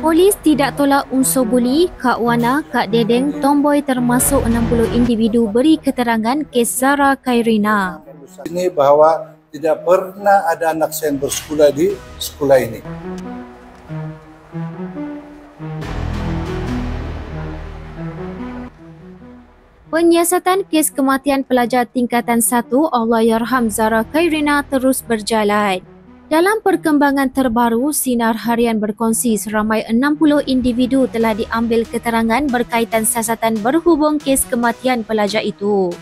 Polis tidak tolak unsur buli, Kak Wana, Kak Dedeng, Tomboy termasuk 60 individu beri keterangan kes Zara Khairina. Ini bahwa tidak pernah ada anak saya yang bersekolah di sekolah ini. Penyiasatan kes kematian pelajar tingkatan 1 Allahyarham Zara Khairina terus berjalan. Dalam perkembangan terbaru, Sinar Harian berkongsi seramai 60 individu telah diambil keterangan berkaitan siasatan berhubung kes kematian pelajar itu.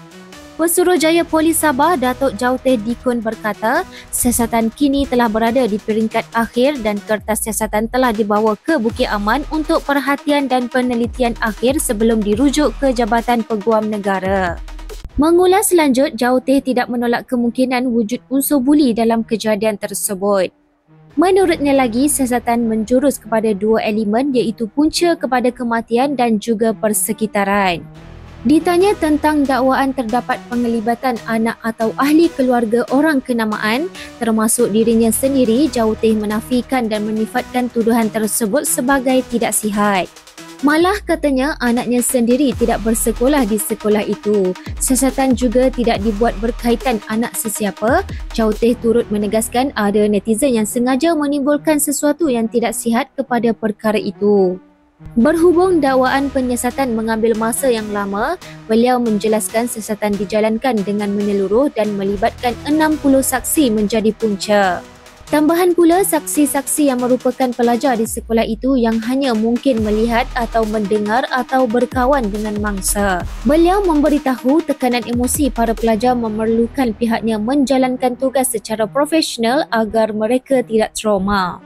Pesuruhjaya Polis Sabah Datuk Jauteh Dikun berkata, siasatan kini telah berada di peringkat akhir dan kertas siasatan telah dibawa ke Bukit Aman untuk perhatian dan penelitian akhir sebelum dirujuk ke Jabatan Peguam Negara. Mengulas lanjut, Jauteh tidak menolak kemungkinan wujud unsur buli dalam kejadian tersebut. Menurutnya lagi, siasatan menjurus kepada dua elemen iaitu punca kepada kematian dan juga persekitaran. Ditanya tentang dakwaan terdapat penglibatan anak atau ahli keluarga orang kenamaan termasuk dirinya sendiri, Jauteh menafikan dan menifatkan tuduhan tersebut sebagai tidak sihat. Malah katanya anaknya sendiri tidak bersekolah di sekolah itu. Siasatan juga tidak dibuat berkaitan anak sesiapa. Jauteh turut menegaskan ada netizen yang sengaja menimbulkan sesuatu yang tidak sihat kepada perkara itu. Berhubung dakwaan penyiasatan mengambil masa yang lama, beliau menjelaskan siasatan dijalankan dengan menyeluruh dan melibatkan 60 saksi menjadi punca. Tambahan pula saksi-saksi yang merupakan pelajar di sekolah itu yang hanya mungkin melihat atau mendengar atau berkawan dengan mangsa. Beliau memberitahu tekanan emosi para pelajar memerlukan pihaknya menjalankan tugas secara profesional agar mereka tidak trauma.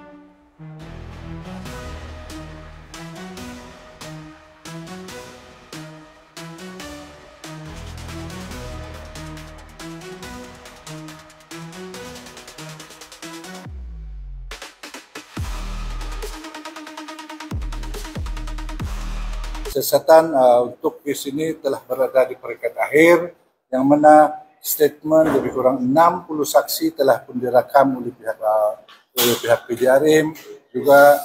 Siasatan untuk kes ini telah berada di peringkat akhir, yang mana statement lebih kurang 60 saksi telah pun direkam oleh pihak PDRM, juga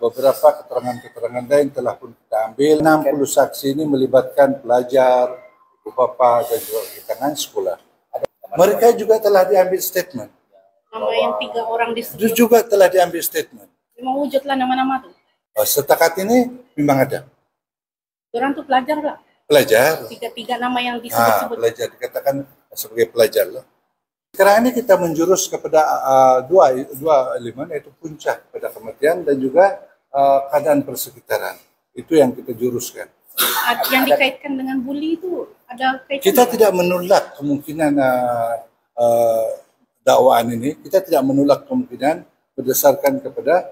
beberapa keterangan-keterangan lain telah pun kita ambil. 60 saksi ini melibatkan pelajar, ibu bapa dan juga kekangan sekolah. Mereka juga telah diambil statement. Nama yang 3 orang disebut Juga telah diambil statement. memang wujudlah nama-nama tuh. Setakat ini memang ada. Orang tuh pelajar lah. Pelajar. 3 nama yang disebut-sebut. Pelajar dikatakan sebagai pelajar lah. Sekarang ini kita menjurus kepada dua elemen, yaitu puncak pada kematian dan juga keadaan persekitaran. Itu yang kita juruskan. Yang dikaitkan dengan buli itu ada kaitan. Kita tidak menolak kemungkinan dakwaan ini. Kita tidak menolak kemungkinan berdasarkan kepada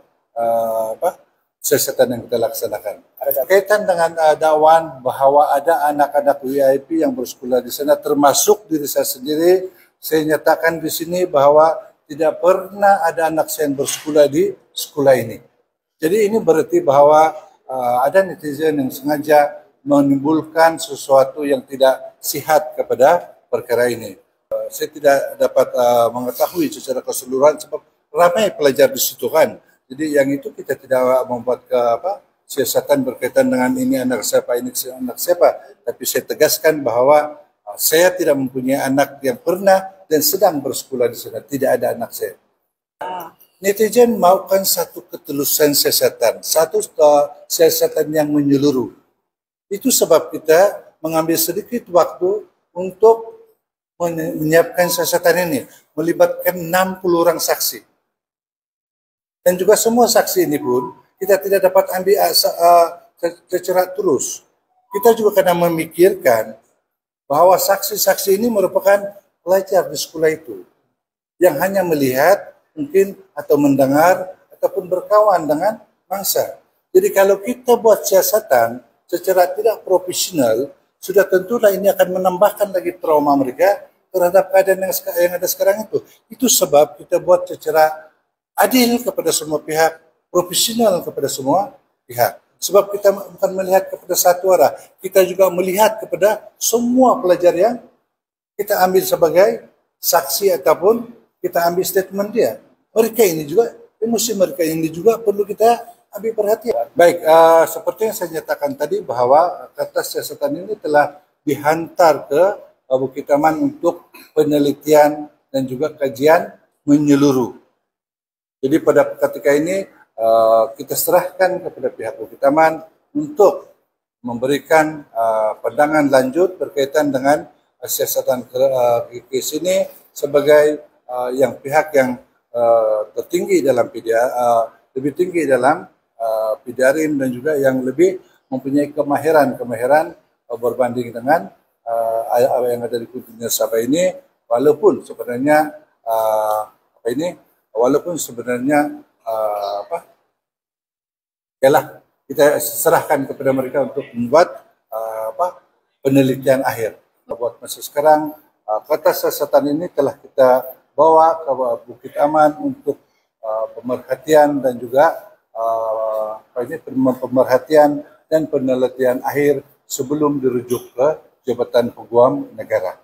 siasatan yang kita laksanakan. Ada kaitan dengan dakwaan bahwa ada anak-anak VIP yang bersekolah di sana, termasuk diri saya sendiri. Saya nyatakan di sini bahwa tidak pernah ada anak saya yang bersekolah di sekolah ini. Jadi ini berarti bahwa ada netizen yang sengaja menimbulkan sesuatu yang tidak sihat kepada perkara ini. Saya tidak dapat mengetahui secara keseluruhan sebab ramai pelajar di situ kan. Jadi yang itu kita tidak membuat siasatan berkaitan dengan ini anak siapa, ini anak siapa. Tapi saya tegaskan bahwa saya tidak mempunyai anak yang pernah dan sedang bersekolah di sana. Tidak ada anak saya. Netizen maukan satu ketulusan siasatan, satu siasatan yang menyeluruh. Itu sebab kita mengambil sedikit waktu untuk menyiapkan siasatan ini, melibatkan 60 orang saksi. Dan juga semua saksi ini pun kita tidak dapat ambil secara terus. Kita juga kadang memikirkan bahwa saksi-saksi ini merupakan pelajar di sekolah itu yang hanya melihat mungkin atau mendengar ataupun berkawan dengan mangsa. Jadi kalau kita buat siasatan secara tidak profesional, sudah tentulah ini akan menambahkan lagi trauma mereka terhadap keadaan yang ada sekarang itu. Itu sebab kita buat secara adil kepada semua pihak, profesional kepada semua pihak. Sebab kita bukan melihat kepada satu arah, kita juga melihat kepada semua pelajar yang kita ambil sebagai saksi ataupun kita ambil statement dia. Mereka ini juga, emosi mereka ini juga perlu kita ambil perhatian. Baik, seperti yang saya nyatakan tadi bahwa kertas siasatan ini telah dihantar ke Bukit Aman untuk penelitian dan juga kajian menyeluruh. Jadi pada ketika ini kita serahkan kepada pihak Bukit Aman untuk memberikan pandangan lanjut berkaitan dengan siasatan kes ini sebagai yang pihak yang tertinggi dalam lebih tinggi dalam Pidarim dan juga yang lebih mempunyai kemahiran berbanding dengan yang ada di Kuntiner Sabah ini, walaupun sebenarnya kita serahkan kepada mereka untuk membuat penelitian akhir. Buat masa sekarang kertas siasatan ini telah kita bawa ke Bukit Aman untuk pemerhatian dan juga pemerhatian dan penelitian akhir sebelum dirujuk ke Jabatan Peguam Negara.